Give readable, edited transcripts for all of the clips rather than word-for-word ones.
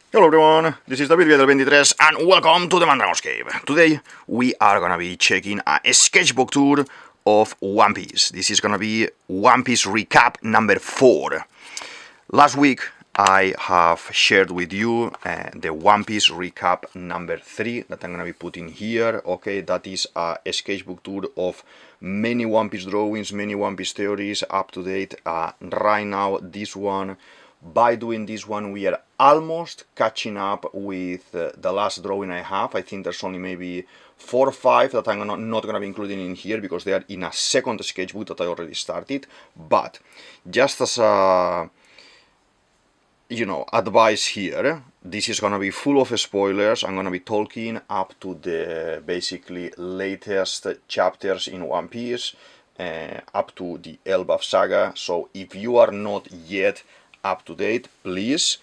Hello everyone, this is DavidViadel23 and welcome to the Mandragon's Cave. Today we are gonna be checking a sketchbook tour of One Piece. This is gonna be One Piece recap number 4. Last week I have shared with you the One Piece recap number 3 that I'm gonna be putting here. Okay, that is a sketchbook tour of many One Piece drawings, many One Piece theories up to date. Right now this one, by doing this one, we are almost catching up with the last drawing I have. I think there's only maybe 4 or 5 that I'm not going to be including in here because they are in a second sketchbook that I already started. But just as a advice here, this is going to be full of spoilers. I'm going to be talking up to the basically latest chapters in One Piece, up to the Elbaf saga. So if you are not yet up to date, please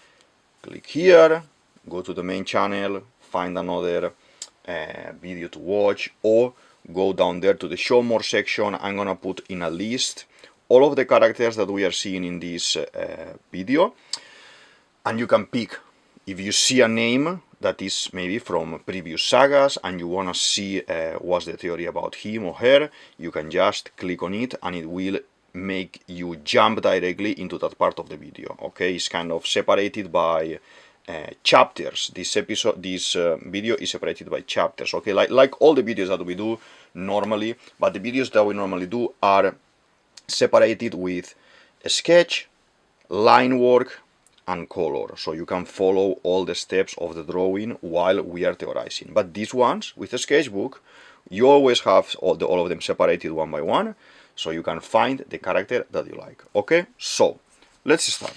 click here, go to the main channel, find another video to watch, or go down there to the show more section. I'm gonna put in a list all of the characters that we are seeing in this video, and you can pick if you see a name that is maybe from previous sagas and you want to see what's the theory about him or her. You can just click on it and it will make you jump directly into that part of the video. Okay, it's kind of separated by chapters. This video is separated by chapters. Okay, like all the videos that we do normally, but the videos that we normally do are separated with a sketch, line work, and color, so you can follow all the steps of the drawing while we are theorizing. But these ones with a sketchbook, you always have all of them separated one by one, so you can find the character that you like. Okay, so let's start.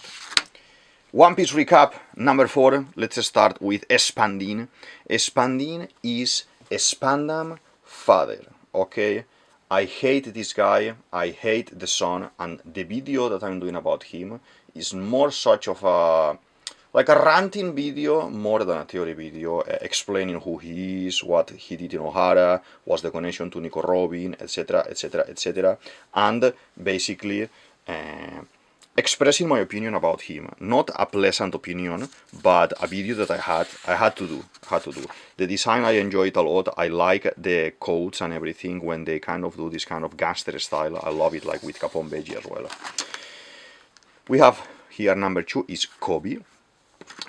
One Piece recap number 4. Let's start with Spandine. Spandine is Spandam father. Okay, I hate this guy, I hate the son, and the video that I'm doing about him is more such of a like a ranting video more than a theory video, explaining who he is, what he did in Ohara, what's the connection to Nico Robin, etc, etc, etc, and basically expressing my opinion about him. Not a pleasant opinion, but a video that I had to do. The design, I enjoy it a lot. I like the coats and everything when they kind of do this kind of gangster style. I love it, like with Capone Veggie as well. We have here number 2 is Koby.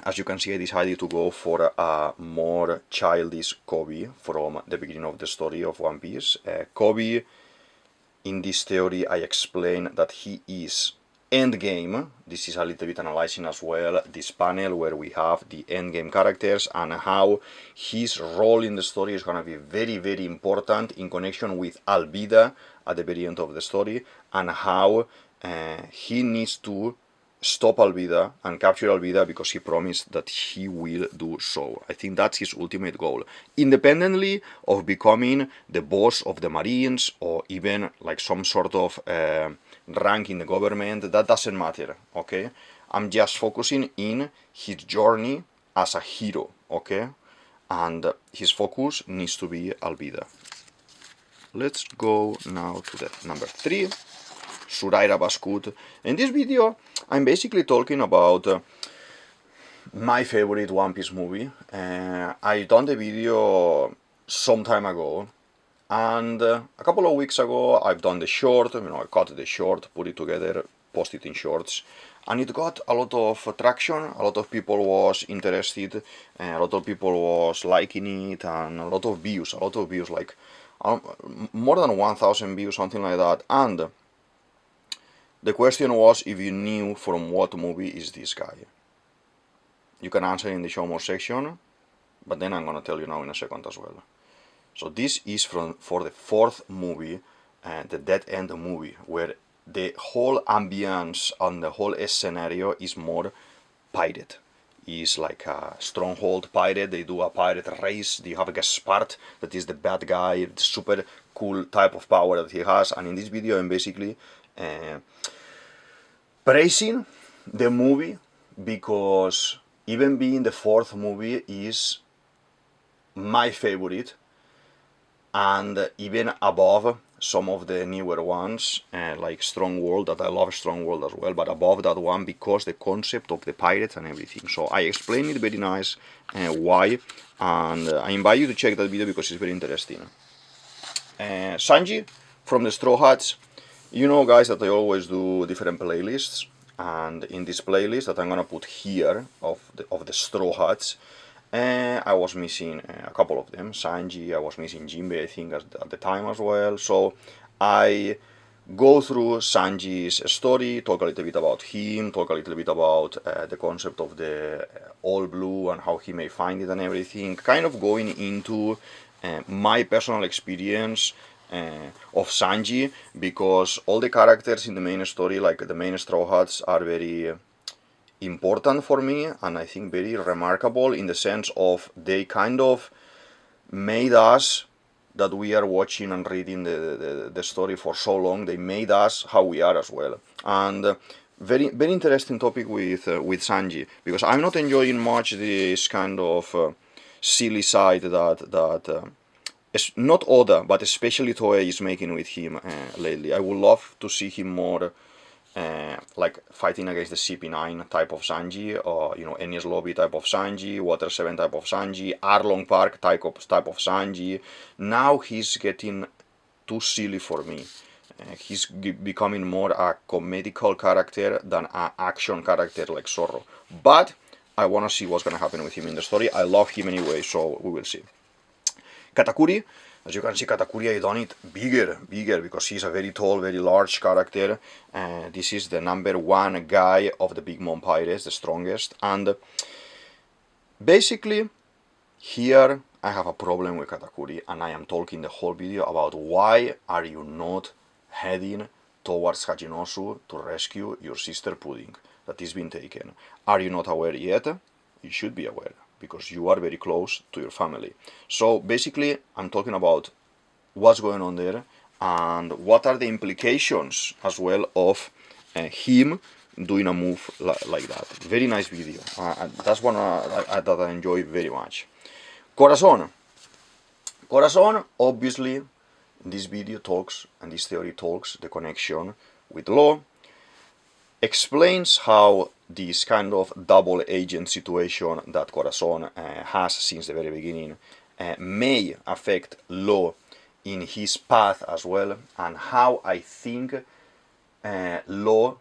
As you can see, I decided to go for a more childish Koby from the beginning of the story of One Piece. Koby, in this theory, I explain that he is endgame. This is a little bit analyzing as well this panel where we have the endgame characters and how his role in the story is going to be very, very important in connection with Alvida at the very end of the story, and how he needs to stop Alvida and capture Alvida because he promised that he will do so. I think that's his ultimate goal, independently of becoming the boss of the Marines or even like some sort of rank in the government. That doesn't matter. Okay, I'm just focusing in his journey as a hero. Okay, and his focus needs to be Alvida. Let's go now to the number 3, Suraira Baskut. In this video, I'm basically talking about my favorite One Piece movie. I done the video some time ago, and a couple of weeks ago I've done the short. I cut the short, put it together, post it in shorts, and it got a lot of traction. A lot of people was interested, a lot of people was liking it, and a lot of views, like more than 1,000 views, something like that. And the question was if you knew from what movie is this guy. You can answer in the show more section, but then I'm gonna tell you now in a second as well. So this is for the 4th movie, the Dead End movie, where the whole ambience and the whole scenario is more pirate. Is like a stronghold pirate. They do a pirate race. They have a Gaspard that is the bad guy, the super cool type of power that he has. And in this video, I'm basically praising the movie because even being the 4th movie is my favorite, and even above some of the newer ones, like Strong World, that I love Strong World as well, but above that one because the concept of the pirates and everything. So I explain it very nice why, and I invite you to check that video because it's very interesting. Sanji from the Straw Hats. You know, guys, that I always do different playlists, and in this playlist that I'm gonna put here of the Straw Hats, I was missing a couple of them. Sanji, I was missing Jinbei, I think, at the time as well. So I go through Sanji's story, talk a little bit about him, talk a little bit about the concept of the all blue and how he may find it and everything, kind of going into my personal experience of Sanji, because all the characters in the main story, like the main Straw Hats, are very important for me, and I think very remarkable in the sense of they kind of made us, that we are watching and reading the story for so long, they made us how we are as well. And very interesting topic with Sanji, because I'm not enjoying much this kind of silly side that not Oda, but especially Toei is making with him lately. I would love to see him more like fighting against the CP9 type of Sanji, or Enies Lobby type of Sanji, Water 7 type of Sanji, Arlong Park type of Sanji. Now he's getting too silly for me. He's becoming more a comedical character than an action character like Zorro. But I want to see what's going to happen with him in the story. I love him anyway, so we will see. Katakuri. As you can see, Katakuri, I done it bigger, because he's a very tall, very large character. This is the #1 guy of the Big Mom Pirates, the strongest. And basically, here I have a problem with Katakuri, and I am talking the whole video about why are you not heading towards Hachinosu to rescue your sister Pudding that is being taken. Are you not aware yet? You should be aware, because you are very close to your family. So basically, I'm talking about what's going on there and what are the implications as well of him doing a move like that. Very nice video. That's one that I enjoy very much. Corazon. Corazon, obviously, this video talks, and this theory talks, the connection with Law, explains how this kind of double agent situation that Corazon has since the very beginning may affect Law in his path as well, and how I think Law,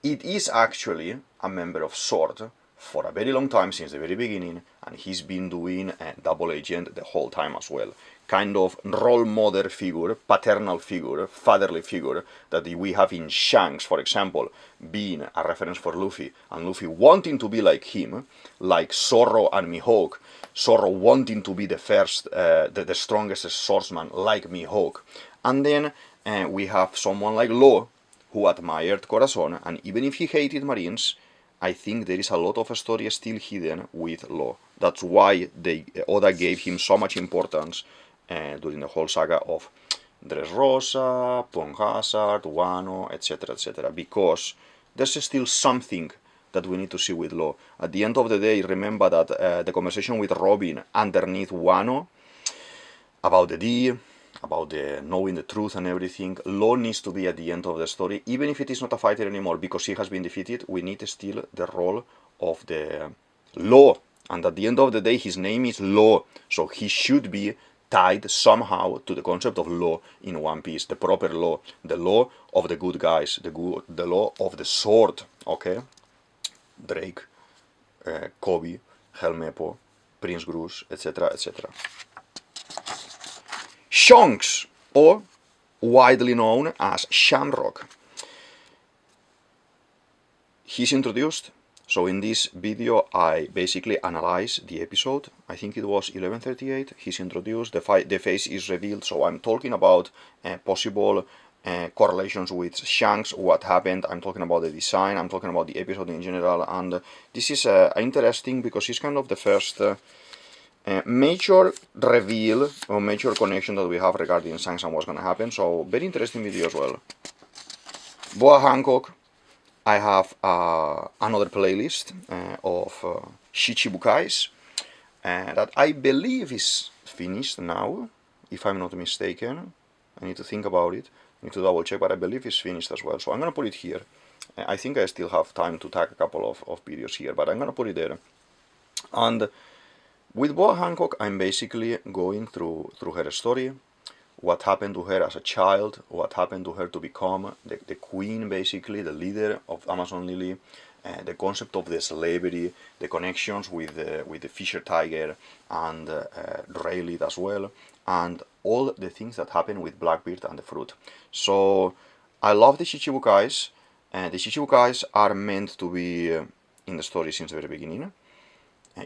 it is actually a member of SWORD for a very long time, since the very beginning, and he's been doing double agent the whole time as well. Kind of role model figure, paternal figure, fatherly figure that we have in Shanks, for example, being a reference for Luffy, and Luffy wanting to be like him, like Zorro and Mihawk, Zorro wanting to be the first, the strongest swordsman like Mihawk, and then we have someone like Law, who admired Corazon, and even if he hated Marines, I think there is a lot of a story still hidden with Law. That's why Oda gave him so much importance during the whole saga of Dressrosa, Plum Hazard, Wano, etc., because there's still something that we need to see with Law. At the end of the day, remember that the conversation with Robin underneath Wano about the D, about the knowing the truth and everything, Law needs to be at the end of the story, even if it is not a fighter anymore, because he has been defeated. We need still the role of the Law, and at the end of the day, his name is Law, so he should be tied somehow to the concept of law in One Piece, the proper law, the law of the good guys, the law of the sword, okay? Drake, Koby, Helmeppo, Prince Grus, etc., etc. Shonks, or widely known as Shamrock. He's introduced. So in this video, I basically analyze the episode. I think it was 1138. He's introduced, the face is revealed. So I'm talking about possible correlations with Shanks, what happened. I'm talking about the design. I'm talking about the episode in general. And this is interesting because it's kind of the first major reveal or major connection that we have regarding Shanks and what's going to happen. So very interesting video as well. Boa Hancock. I have another playlist of Shichibukais that I believe is finished now, if I'm not mistaken. I need to think about it. I need to double check, but I believe it's finished as well. So I'm gonna put it here. I think I still have time to tag a couple of videos here, but I'm gonna put it there. And with Boa Hancock, I'm basically going through her story, what happened to her as a child, what happened to her to become the queen, basically, the leader of Amazon Lily, the concept of the slavery, the connections with the Fisher Tiger and Rayleigh as well, and all the things that happen with Blackbeard and the fruit. So I love the Shichibukais, and the Shichibukais are meant to be in the story since the very beginning.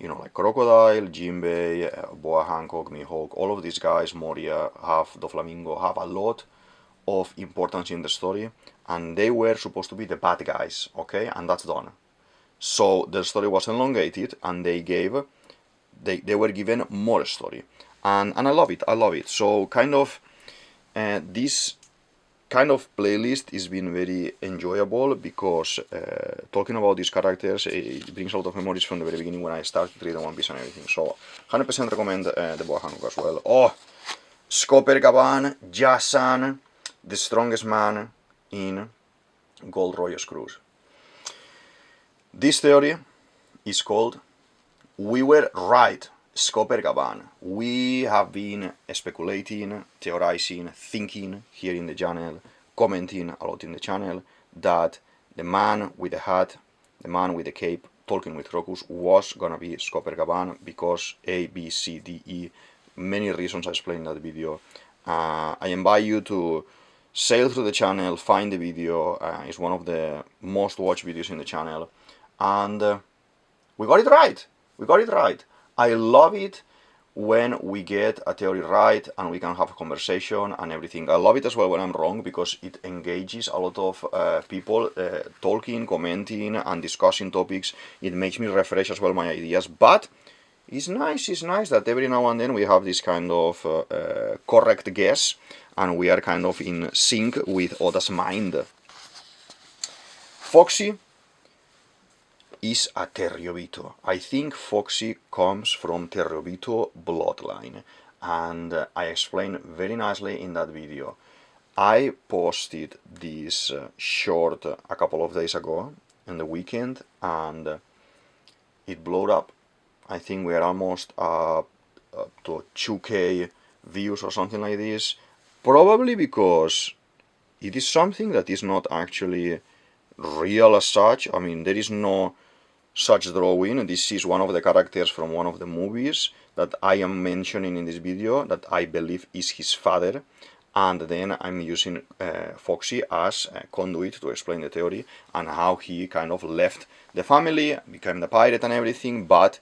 You know, like Crocodile, Jinbei, Boa Hancock, Mihawk, all of these guys, Moria, have Doflamingo, have a lot of importance in the story, and they were supposed to be the bad guys, okay, and that's done. So the story was elongated, and they were given more story, and I love it. So kind of this kind of playlist has been very enjoyable because talking about these characters, it brings a lot of memories from the very beginning when I started reading One Piece and everything. So 100% recommend the Boa Hancock as well. Oh, Scopper Gaban, Jasan, the strongest man in Gold Royals Cruise. This theory is called We Were Right, Scopper Gaban. We have been speculating, theorizing, thinking here in the channel, commenting a lot in the channel, that the man with the hat, the man with the cape, talking with Crocus was gonna be Scopper Gaban because A, B, C, D, E, many reasons I explained in that video. I invite you to sail through the channel, find the video. It's one of the most watched videos in the channel, and we got it right. We got it right. I love it when we get a theory right and we can have a conversation and everything. I love it as well when I'm wrong because it engages a lot of people talking, commenting and discussing topics. It makes me refresh as well my ideas, but it's nice that every now and then we have this kind of correct guess and we are kind of in sync with Oda's mind. Foxy is a Terriobito. I think Foxy comes from Terriobito bloodline, and I explained very nicely in that video. I posted this short a couple of days ago in the weekend, and it blew up. I think we are almost up to 2K views or something like this, probably because it is something that is not actually real as such. I mean, there is no such drawing. This is one of the characters from one of the movies that I am mentioning in this video that I believe is his father, and then I'm using Foxy as a conduit to explain the theory and how he kind of left the family, became the pirate and everything, but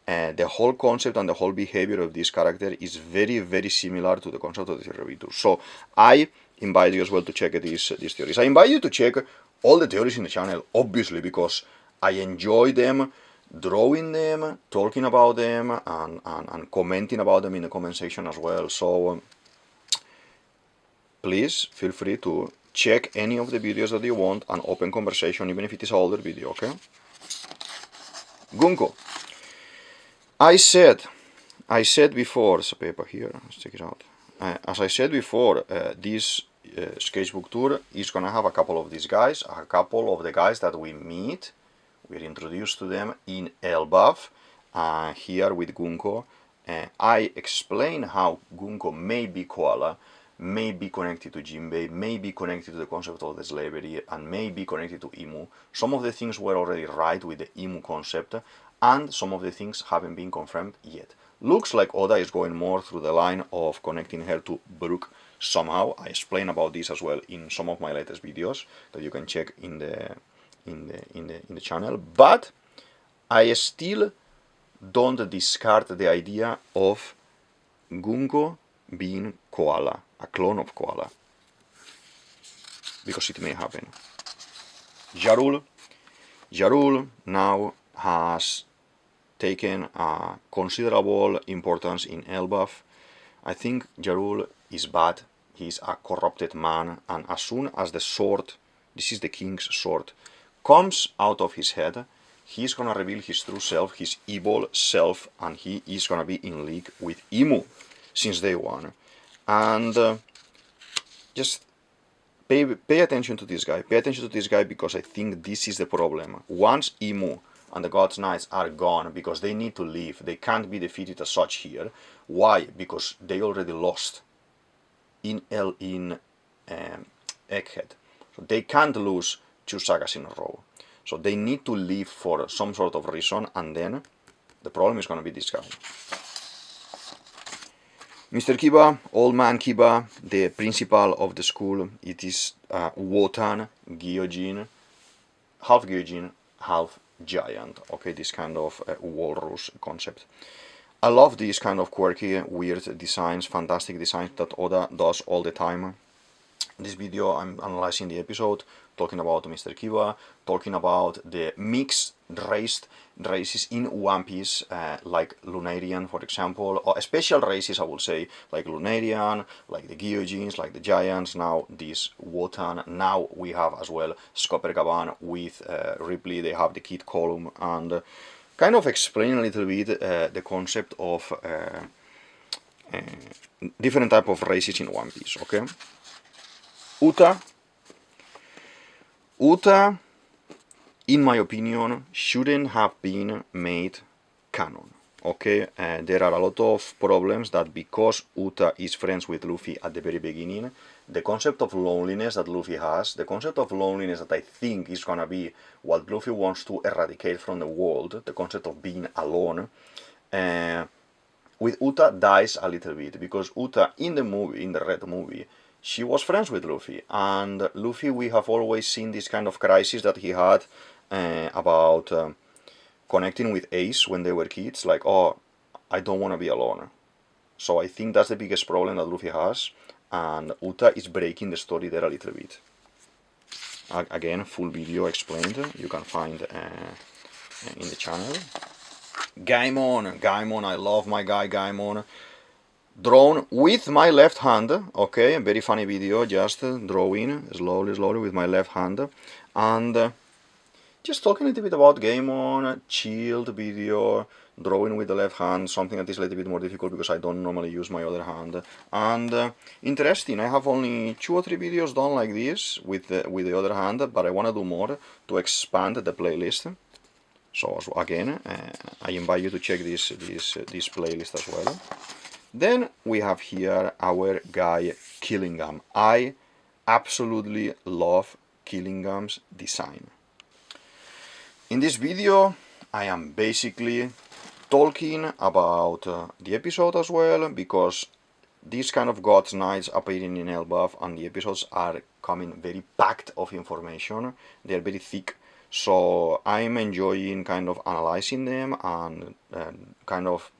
the whole concept and the whole behavior of this character is very, very similar to the concept of the Terriobito. So I invite you as well to check these theories. I invite you to check all the theories in the channel, obviously, because I enjoy them, drawing them, talking about them, and commenting about them in the comment section as well. So please feel free to check any of the videos that you want and open conversation, even if it is an older video, okay? Gunko. I said before, there's a paper here, let's check it out. As I said before, this sketchbook tour is gonna have a couple of these guys, a couple of the guys that we meet. We're introduced to them in Elbaf, here with Gunko. I explain how Gunko may be Koala, may be connected to Jinbei, may be connected to the concept of the slavery, and may be connected to Imu. Some of the things were already right with the Imu concept, and some of the things haven't been confirmed yet. Looks like Oda is going more through the line of connecting her to Brook somehow. I explain about this as well in some of my latest videos that you can check in the channel, but I still don't discard the idea of Gunko being Koala, a clone of Koala, because it may happen. Jarul now has taken a considerable importance in Elbaf. I think Jarul is bad, he's a corrupted man, and as soon as the sword, this is the king's sword, comes out of his head, he's gonna reveal his true self, his evil self, and he is gonna be in league with Imu since day one. And just pay attention to this guy. Pay attention to this guy because I think this is the problem. Once Imu and the God's Knights are gone because they need to leave, they can't be defeated as such here. Why? Because they already lost in Egghead. So they can't lose 2 sagas in a row. So they need to leave for some sort of reason, and then the problem is going to be this guy. Mr. Kiba, old man Kiba, the principal of the school, it is Wotan, Gyojin, half giant, okay, this kind of walrus concept. I love these kind of quirky, weird designs, fantastic designs that Oda does all the time. In this video I'm analyzing the episode, talking about Mr. Kiba, talking about the mixed races in One Piece, like Lunarian, for example, or special races, I would say, like Lunarian, like the Gyojins, like the Giants, now this Wotan. Now we have as well Scopper Gaban with Ripley, they have the Kid column, and kind of explain a little bit the concept of different type of races in One Piece, okay? Uta, in my opinion, shouldn't have been made canon, okay? There are a lot of problems that because Uta is friends with Luffy at the very beginning, the concept of loneliness that Luffy has, the concept of loneliness that I think is gonna be what Luffy wants to eradicate from the world, the concept of being alone, with Uta dies a little bit, because Uta in the movie, in the Red movie, she was friends with Luffy, and Luffy, we have always seen this kind of crisis that he had about connecting with Ace when they were kids, like, oh, I don't want to be alone. So I think that's the biggest problem that Luffy has, and Uta is breaking the story there a little bit. Again, full video explained, you can find in the channel. Gaimon, I love my guy Gaimon. Drawn with my left hand, okay, a very funny video, just drawing slowly with my left hand, and just talking a little bit about Gaimon, chilled video, drawing with the left hand, something that is a little bit more difficult because I don't normally use my other hand, and interesting, I have only 2 or 3 videos done like this with the other hand, but I want to do more to expand the playlist. So again, I invite you to check this playlist as well. Then we have here our guy Killingam. I absolutely love Killingam's design. In this video I am basically talking about the episode as well, because these kind of God's Knights appearing in Elbaf and the episodes are coming very packed of information, they are very thick, so I'm enjoying kind of analyzing them and kind of,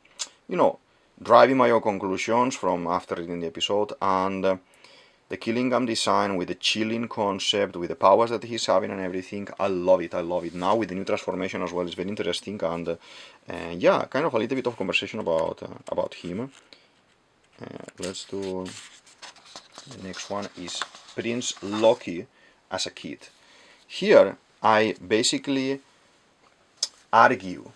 you know, driving my own conclusions from after reading the episode. And the Killingam design with the chilling concept, with the powers that he's having and everything, I love it. Now with the new transformation as well, it's very interesting, and yeah, kind of a little bit of conversation about him. Let's do, the next one is Prince Loki as a kid. Here I basically argue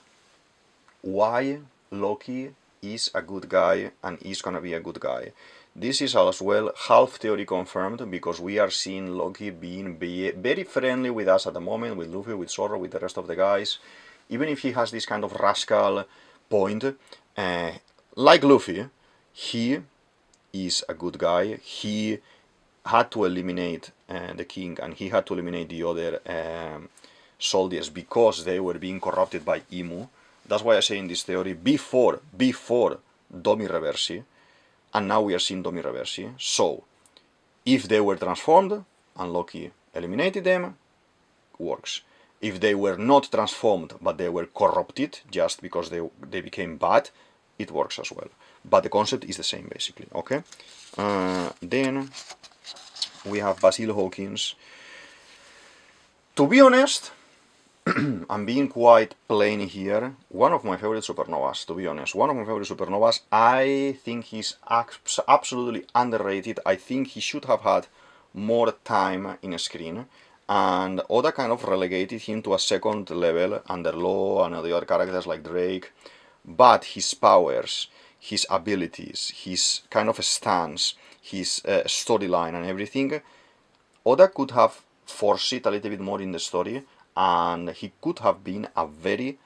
why Loki is a good guy and is gonna be a good guy. This is as well half theory confirmed, because we are seeing Loki being very friendly with us at the moment, with Luffy, with Zoro, with the rest of the guys. Even if he has this kind of rascal point, like Luffy, he is a good guy. He had to eliminate the king, and he had to eliminate the other soldiers because they were being corrupted by Imu. That's why I say in this theory, before Domi Reversi, and now we are seeing Domi Reversi. So, if they were transformed and Loki eliminated them, works. If they were not transformed but they were corrupted just because they became bad, it works as well. But the concept is the same basically, okay? Then we have Basil Hawkins. To be honest, I'm being quite plain here. One of my favorite supernovas, to be honest. One of my favorite supernovas. I think he's absolutely underrated. I think he should have had more time in a screen. And Oda kind of relegated him to a second level under Law and the other characters like Drake. But his powers, his abilities, his kind of stance, his storyline and everything, Oda could have forced it a little bit more in the story, and he could have been a very,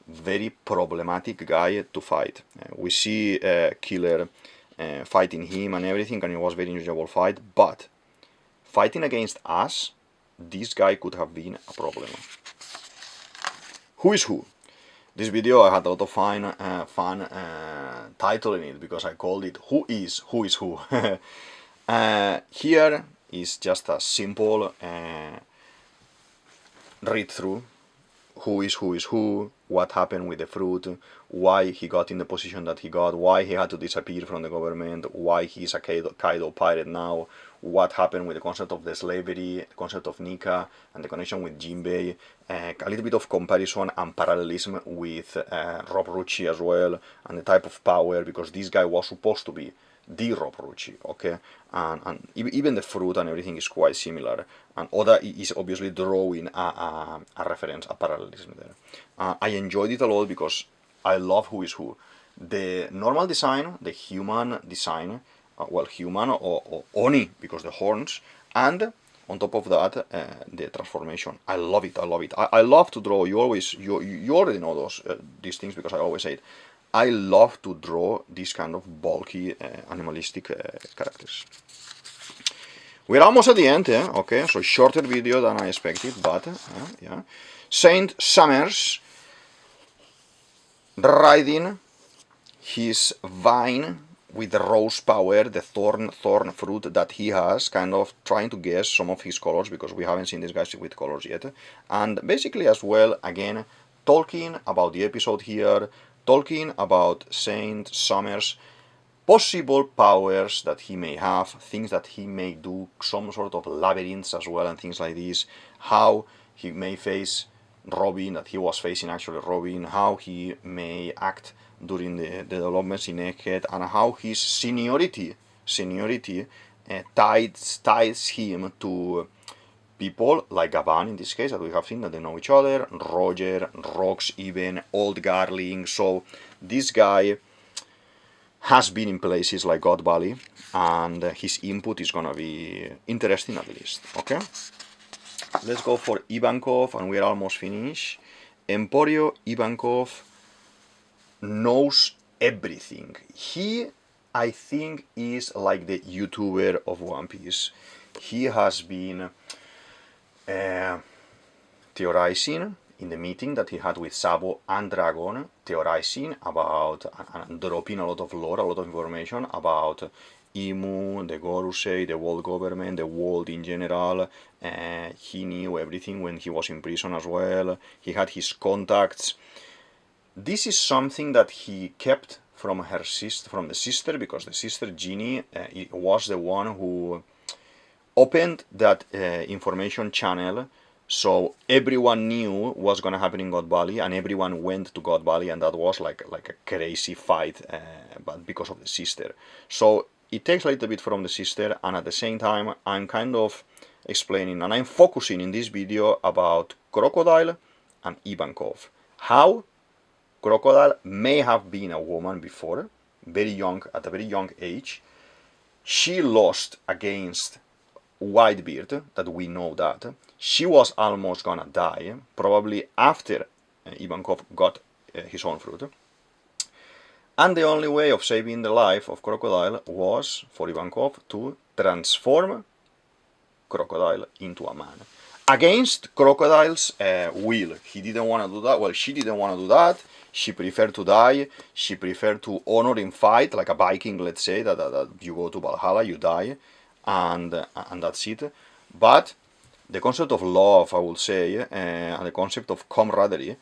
very problematic guy to fight. We see Killer fighting him and everything, and it was a very enjoyable fight, but fighting against us, this guy could have been a problem. Who is who? This video I had a lot of fun titling it, because I called it Who is Who? Here is just a simple read through. Who is who, what happened with the fruit, why he got in the position that he got, why he had to disappear from the government, why he's a Kaido pirate now, what happened with the concept of the slavery, the concept of Nika, and the connection with Jinbei, a little bit of comparison and parallelism with Rob Rucci as well, and the type of power, because this guy was supposed to be the Rob Rucci, okay? And even the fruit and everything is quite similar. And Oda is obviously drawing a reference, a parallelism there. I enjoyed it a lot because I love Who is Who. The normal design, the human design, well, human or Oni, because the horns, and on top of that, the transformation. I love it, I love it. I love to draw. You already know these things, because I always say it. I love to draw this kind of bulky, animalistic characters. We're almost at the end, okay, so shorter video than I expected, but, yeah. Saint Summers riding his vine with the rose power, the thorn fruit that he has, kind of trying to guess some of his colors, because we haven't seen these guys with colors yet. And basically as well, again, talking about the episode here, talking about Saint Summers' possible powers that he may have, things that he may do, some sort of labyrinths as well, and things like this, how he may face Robin, that he was facing actually Robin, how he may act during the developments in Egghead, and how his seniority ties him to people like Gaban, in this case, that we have seen that they know each other, Roger, Rox even, Old Garling. So this guy has been in places like God Valley, and his input is gonna be interesting at least, okay? Let's go for Ivankov, and we're almost finished. Emporio Ivankov knows everything. He, I think, is like the YouTuber of One Piece. He has been theorizing in the meeting that he had with Sabo and Dragon, theorizing about and dropping a lot of lore, a lot of information about Imu, the Gorosei, the world government, the world in general. He knew everything when he was in prison as well. He had his contacts. This is something that he kept from her sister, from the sister, because the sister Ginny was the one who opened that information channel, so everyone knew what's gonna happen in God Valley, and everyone went to God Valley, and that was like a crazy fight, but because of the sister. So it takes a little bit from the sister, and at the same time I'm kind of explaining, and I'm focusing in this video about Crocodile and Ivankov. How Crocodile may have been a woman before, very young, at a very young age. She lost against Whitebeard, that we know that. She was almost gonna die, probably after Ivankov got his own fruit. And the only way of saving the life of Crocodile was for Ivankov to transform Crocodile into a man. Against Crocodile's will. He didn't want to do that. Well, she didn't want to do that. She preferred to die. She preferred to honor in fight, like a Viking, let's say, that you go to Valhalla, you die, and that's it. But the concept of love, I would say, and the concept of camaraderie,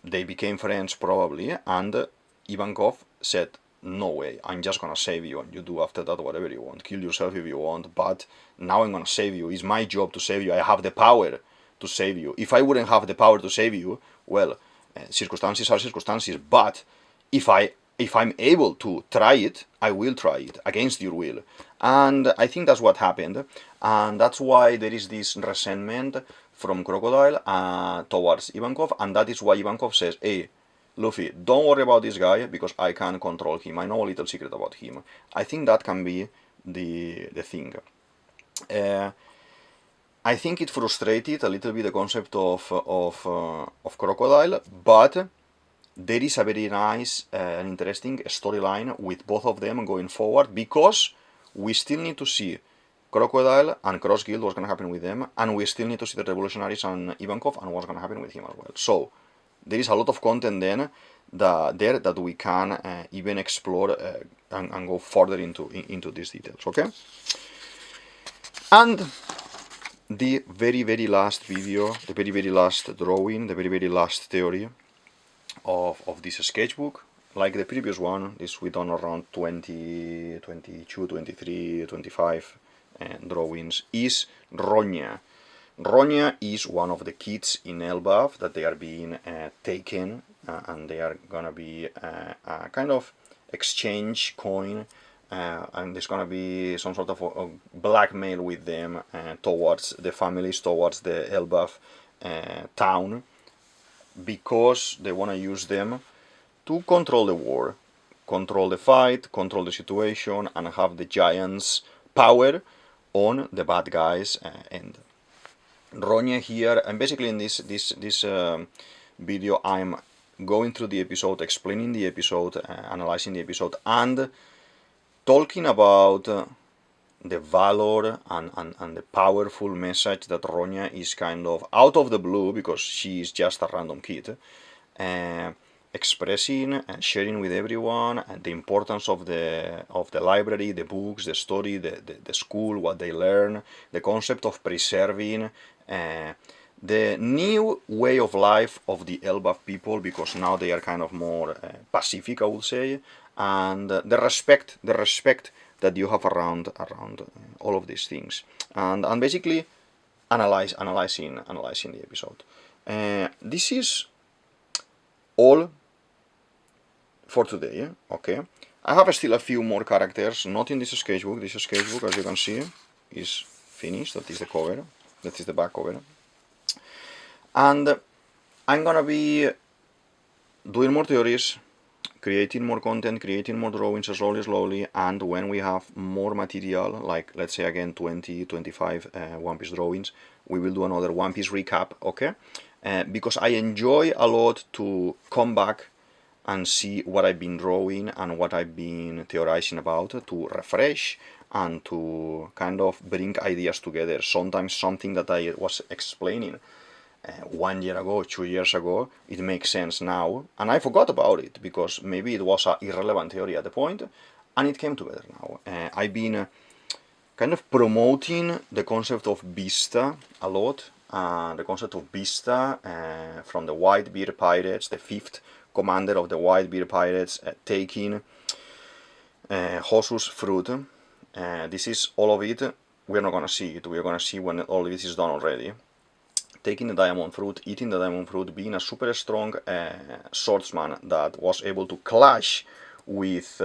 they became friends probably, and Ivankov said, no way, I'm just gonna save you, and you do after that whatever you want. Kill yourself if you want, but now I'm gonna save you. It's my job to save you. I have the power to save you. If I wouldn't have the power to save you, well, circumstances are circumstances, but if I'm able to try it, I will try it against your will. And I think that's what happened, and that's why there is this resentment from Crocodile towards Ivankov, and that is why Ivankov says, hey, Luffy, don't worry about this guy, because I can control him. I know a little secret about him. I think that can be the thing. I think it frustrated a little bit the concept of Crocodile, but there is a very nice and interesting storyline with both of them going forward, because we still need to see Crocodile and Cross Guild, what's going to happen with them, and we still need to see the Revolutionaries and Ivankov and what's going to happen with him as well. So there is a lot of content then that we can even explore and go further into these details, okay? And the very last video, the very last drawing, the very last theory of this sketchbook, like the previous one, this we done around 20, 22, 23, 25 drawings, is Ronya. Ronya is one of the kids in Elbaf that they are being taken, and they are gonna be a kind of exchange coin, and there's gonna be some sort of blackmail with them towards the families, towards the Elbaf town, because they want to use them to control the war, control the fight, control the situation, and have the giants' power on the bad guys' end. Ronya here, and basically in this video, I'm going through the episode, explaining the episode, analyzing the episode, and talking about the valor and the powerful message that Ronya is kind of out of the blue, because she is just a random kid, expressing and sharing with everyone the importance of the library, the books, the story, the school, what they learn, the concept of preserving the new way of life of the Elbaf people, because now they are kind of more pacific, I would say, and the respect that you have around all of these things, and basically analyzing the episode. This is all for today, okay? I have still a few more characters, not in this sketchbook. This sketchbook, as you can see, is finished. That is the cover. That is the back cover. And I'm gonna be doing more theories, creating more content, creating more drawings slowly, and when we have more material, like let's say again 20, 25 One Piece drawings, we will do another One Piece recap, okay? Because I enjoy a lot to come back and see what I've been drawing and what I've been theorizing about, to refresh and to kind of bring ideas together. Sometimes something that I was explaining 1 year ago, 2 years ago, it makes sense now, and I forgot about it because maybe it was an irrelevant theory at the point, and it came together now. I've been kind of promoting the concept of Vista a lot, the concept of Vista from the Whitebeard Pirates, the 5th commander of the Whitebeard Pirates, taking Hosu's fruit. This is all of it. We're not gonna see it. We're gonna see when all of this is done already. Taking the diamond fruit, eating the diamond fruit, being a super strong swordsman that was able to clash with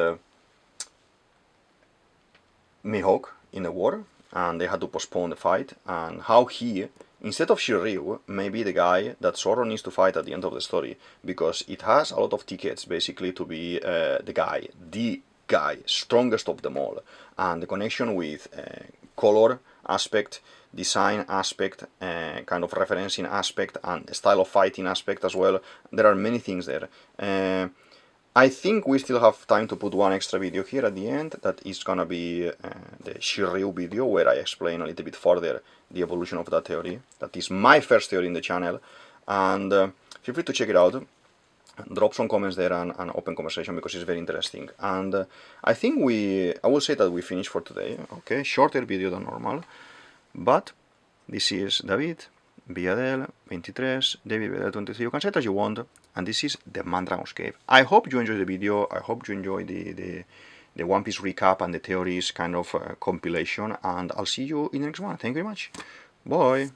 Mihawk in the war, and they had to postpone the fight, and how he, instead of Shiryu, may be the guy that Zoro needs to fight at the end of the story, because it has a lot of tickets basically to be the guy, strongest of them all, and the connection with color aspect, design aspect, kind of referencing aspect, and style of fighting aspect as well. There are many things there. I think we still have time to put one extra video here at the end, that is gonna be the Shiryu video, where I explain a little bit further the evolution of that theory. That is my first theory in the channel, and feel free to check it out. Drop some comments there and open conversation, because it's very interesting. And I think I will say that we finished for today. Okay, shorter video than normal, but this is DavidViadel23, DavidViadel23. You can say it as you want, and this is the Mandragon's Cave. I hope you enjoyed the video. I hope you enjoyed the One Piece recap and the theories kind of compilation, and I'll see you in the next one. Thank you very much. Bye.